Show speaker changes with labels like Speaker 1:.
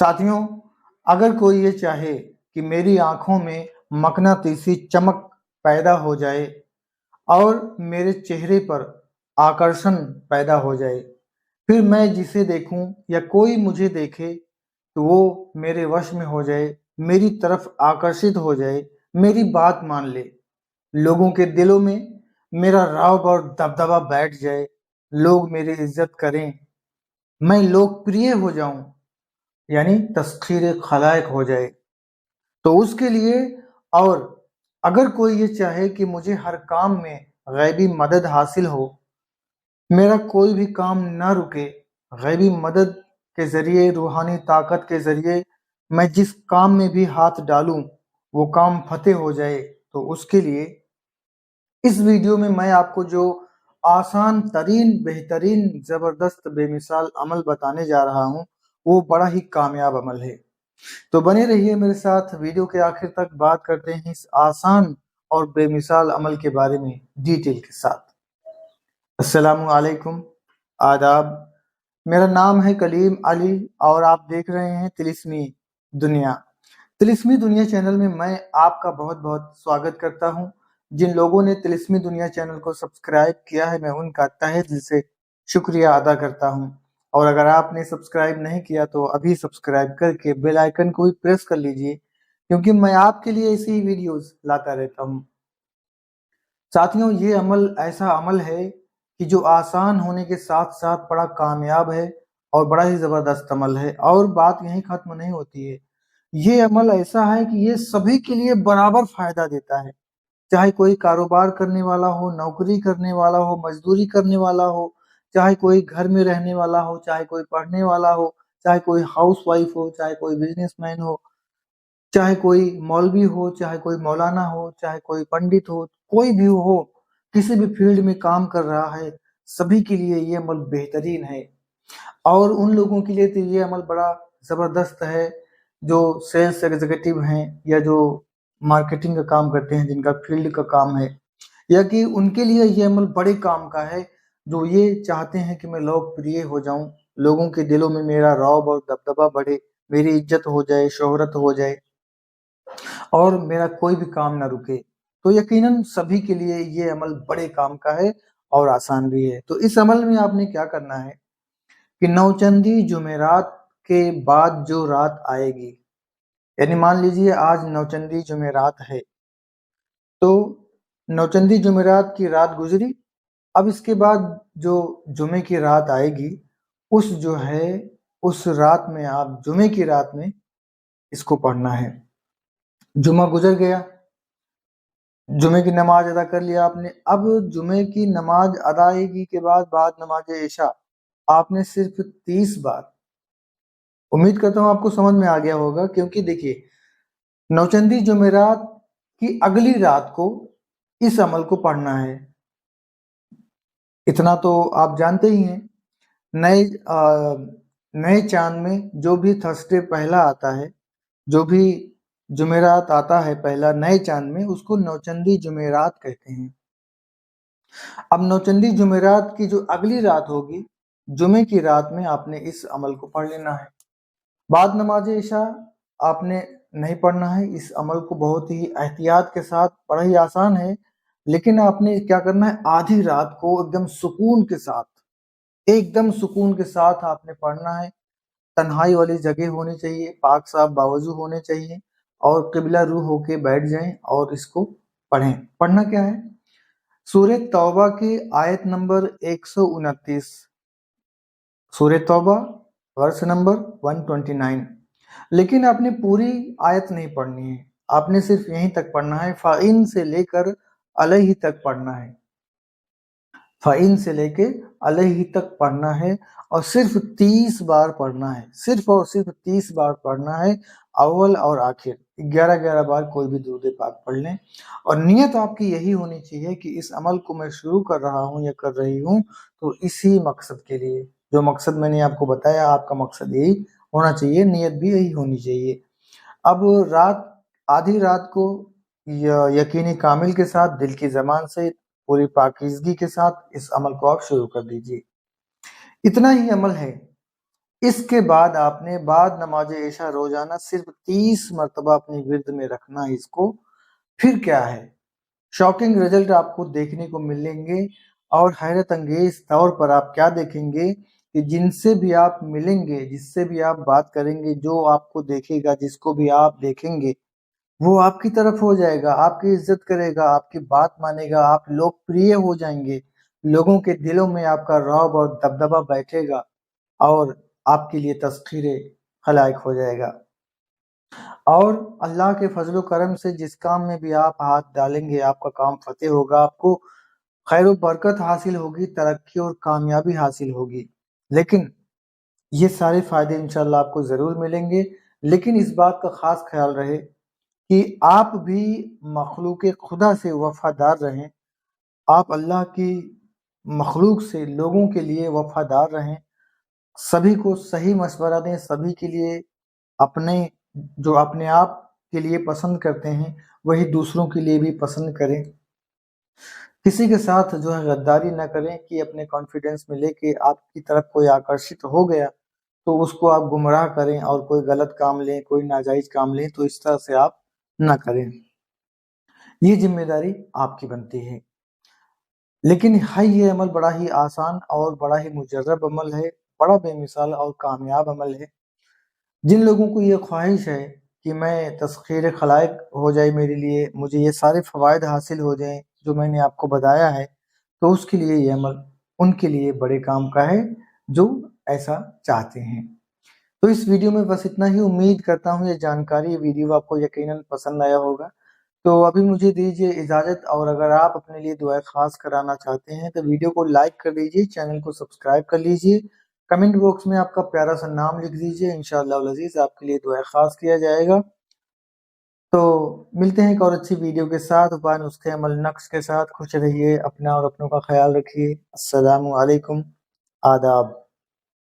Speaker 1: साथियों, अगर कोई ये चाहे कि मेरी आंखों में मकनातीसी चमक पैदा हो जाए और मेरे चेहरे पर आकर्षण पैदा हो जाए, फिर मैं जिसे देखूं या कोई मुझे देखे तो वो मेरे वश में हो जाए, मेरी तरफ आकर्षित हो जाए, मेरी बात मान ले, लोगों के दिलों में मेरा रौब और दबदबा बैठ जाए, लोग मेरी इज्जत करें, मैं लोकप्रिय हो जाऊं, यानी तस्खीर खलाइक हो जाए। तो उसके लिए, और अगर कोई ये चाहे कि मुझे हर काम में गैबी मदद हासिल हो, मेरा कोई भी काम ना रुके, गैबी मदद के जरिए, रूहानी ताकत के जरिए मैं जिस काम में भी हाथ डालूं वो काम फतेह हो जाए, तो उसके लिए इस वीडियो में मैं आपको जो आसान तरीन, बेहतरीन, जबरदस्त, बेमिसाल अमल बताने जा रहा हूं, वो बड़ा ही कामयाब अमल है। तो बने रहिए मेरे साथ, वीडियो के आखिर तक बात करते हैं इस आसान और बेमिसाल अमल के बारे में डिटेल के साथ। अस्सलामु अलैकुम, आदाब। मेरा नाम है कलीम अली और आप देख रहे हैं तिलिस्मी दुनिया। तिलिस्मी दुनिया चैनल में मैं आपका बहुत बहुत स्वागत करता हूं। जिन लोगों ने तिलिस्मी दुनिया चैनल को सब्सक्राइब किया है, मैं उनका तहे दिल से शुक्रिया अदा करता हूं। और अगर आपने सब्सक्राइब नहीं किया तो अभी सब्सक्राइब करके बेल आइकन को भी प्रेस कर लीजिए, क्योंकि मैं आपके लिए ऐसी ही वीडियोस लाता रहता हूं। साथियों, ये अमल ऐसा अमल है कि जो आसान होने के साथ साथ बड़ा कामयाब है और बड़ा ही जबरदस्त अमल है। और बात यहीं खत्म नहीं होती है, ये अमल ऐसा है कि ये सभी के लिए बराबर फायदा देता है। चाहे कोई कारोबार करने वाला हो, नौकरी करने वाला हो, मजदूरी करने वाला हो, चाहे कोई घर में रहने वाला हो, चाहे कोई पढ़ने वाला हो, चाहे कोई हाउस वाइफ हो, चाहे कोई बिजनेसमैन हो, चाहे कोई मौलवी हो, चाहे कोई मौलाना हो, चाहे कोई पंडित हो, कोई भी हो, किसी भी फील्ड में काम कर रहा है, सभी के लिए ये अमल बेहतरीन है। और उन लोगों के लिए तो ये अमल बड़ा जबरदस्त है जो सेल्स एग्जीक्यूटिव हैं या जो मार्केटिंग का काम करते हैं, जिनका फील्ड का काम है, या कि उनके लिए ये अमल बड़े काम का है, जो ये चाहते हैं कि मैं लोकप्रिय हो जाऊं, लोगों के दिलों में मेरा रौब और दबदबा बढ़े, मेरी इज्जत हो जाए, शोहरत हो जाए और मेरा कोई भी काम ना रुके। तो यकीनन सभी के लिए ये अमल बड़े काम का है और आसान भी है। तो इस अमल में आपने क्या करना है कि नौचंदी जुमेरात के बाद जो रात आएगी, यानी मान लीजिए आज नौचंदी जुमेरात है, तो नौचंदी जुमेरात की रात गुजरी, अब इसके बाद जो जुमे की रात आएगी, उस जो है उस रात में आप जुमे की रात में इसको पढ़ना है। जुमा गुजर गया, जुमे की नमाज अदा कर लिया आपने। अब जुमे की नमाज अदायगी के बाद नमाज इशा आपने सिर्फ 30 बार, उम्मीद करता हूँ आपको समझ में आ गया होगा, क्योंकि देखिए नौचंदी जुमेरात की अगली रात को इस अमल को पढ़ना है। इतना तो आप जानते ही हैं। नए नए चांद में जो भी थर्सडे पहला आता है, जो भी जुमेरात आता है पहला नए चांद में, उसको नौचंदी जुमेरात कहते हैं। अब नौचंदी जुमेरात की जो अगली रात होगी, जुमे की रात में आपने इस अमल को पढ़ लेना है। बाद नमाज इशा आपने नहीं पढ़ना है। इस अमल को बहुत ही एहतियात के साथ, बड़ा ही आसान है, लेकिन आपने क्या करना है, आधी रात को एकदम सुकून के साथ, एकदम सुकून के साथ आपने पढ़ना है। तन्हाई वाली जगह होनी चाहिए, पाक साफ बावजू होने चाहिए, और किबला रूह होके बैठ जाएं और इसको पढ़ें। पढ़ना क्या है, सूरह तौबा की आयत नंबर 129, सूरह तौबा वर्स नंबर 129। लेकिन आपने पूरी आयत नहीं पढ़नी है, आपने सिर्फ यहीं तक पढ़ना है, फाइन से लेकर अलैहि तक पढ़ना है, फाइन से लेके अलैहि तक पढ़ना है, और सिर्फ 30 बार पढ़ना है, सिर्फ और सिर्फ 30 बार पढ़ना है। अव्वल और आखिर 11-11 बार कोई भी दुरूद पाक पढ़ लें। और नियत आपकी यही होनी चाहिए कि इस अमल को मैं शुरू कर रहा हूँ या कर रही हूँ तो इसी मकसद के लिए, जो मकसद मैंने आपको बताया, आपका मकसद यही होना चाहिए, नियत भी यही होनी चाहिए। अब रात, आधी रात को यकीनी कामिल के साथ, दिल की जबान से, पूरी पाकीज़गी के साथ इस अमल को आप शुरू कर दीजिए। इतना ही अमल है, اس کے بعد آپ نے بعد نماز عشاء روزانہ صرف 30 مرتبہ اپنی ورد میں رکھنا ہے اس کو. پھر کیا ہے، شاکنگ رزلٹ آپ کو دیکھنے کو ملیں گے، اور حیرت انگیز طور پر آپ کیا دیکھیں گے کہ جن سے بھی آپ ملیں گے، جس سے بھی آپ بات کریں گے، جو آپ کو دیکھے گا، جس کو بھی آپ دیکھیں گے، وہ آپ کی طرف ہو جائے گا، آپ کی عزت کرے گا، آپ کی بات مانے گا، آپ لوگ پریہ ہو جائیں گے، لوگوں کے دلوں میں آپ کا رعب اور دبدبہ بیٹھے گا، اور آپ کے لیے تسخیر خلائق ہو جائے گا. اور اللہ کے فضل و کرم سے جس کام میں بھی آپ ہاتھ ڈالیں گے، آپ کا کام فتح ہوگا، آپ کو خیر و برکت حاصل ہوگی، ترقی اور کامیابی حاصل ہوگی. لیکن یہ سارے فائدے انشاءاللہ آپ کو ضرور ملیں گے، لیکن اس بات کا خاص خیال رہے کہ آپ بھی مخلوق خدا سے وفادار رہیں، آپ اللہ کی مخلوق سے لوگوں کے لیے وفادار رہیں، سبھی کو صحیح مشورہ دیں، سبھی کے لیے جو اپنے آپ کے لیے پسند کرتے ہیں وہی دوسروں کے لیے بھی پسند کریں. کسی کے ساتھ جو ہے غداری نہ کریں کہ اپنے کانفیڈنس میں لے کے آپ کی طرف کوئی آکرشت ہو گیا تو اس کو آپ گمراہ کریں اور کوئی غلط کام لیں، کوئی ناجائز کام لیں، تو اس طرح سے آپ نہ کریں. یہ ذمہ داری آپ کی بنتی ہے. لیکن ہے یہ عمل بڑا ہی آسان اور بڑا ہی مجرب عمل ہے، بڑا بے مثال اور کامیاب عمل ہے. جن لوگوں کو یہ خواہش ہے کہ میں تسخیر خلائق ہو جائے میرے لیے، مجھے یہ سارے فوائد حاصل ہو جائیں جو میں نے آپ کو بتایا ہے، تو اس کے لیے یہ عمل ان کے لیے بڑے کام کا ہے جو ایسا چاہتے ہیں. تو اس ویڈیو میں بس اتنا ہی. امید کرتا ہوں یہ جانکاری، ویڈیو آپ کو یقیناً پسند آیا ہوگا. تو ابھی مجھے دیجیے اجازت، اور اگر آپ اپنے لیے دعائیں خاص کرانا چاہتے ہیں تو ویڈیو کو لائک کر دیجیے، چینل کو سبسکرائب کر لیجیے، کمنٹ باکس میں آپ کا پیارا سا نام لکھ دیجیے، انشاءاللہ العزیز آپ کے لیے دعائیں خاص کیا جائے گا. تو ملتے ہیں ایک اور اچھی ویڈیو کے ساتھ، نسخے عمل نقش کے ساتھ. خوش رہیے، اپنا اور اپنوں کا خیال رکھیے. السلام علیکم، آداب.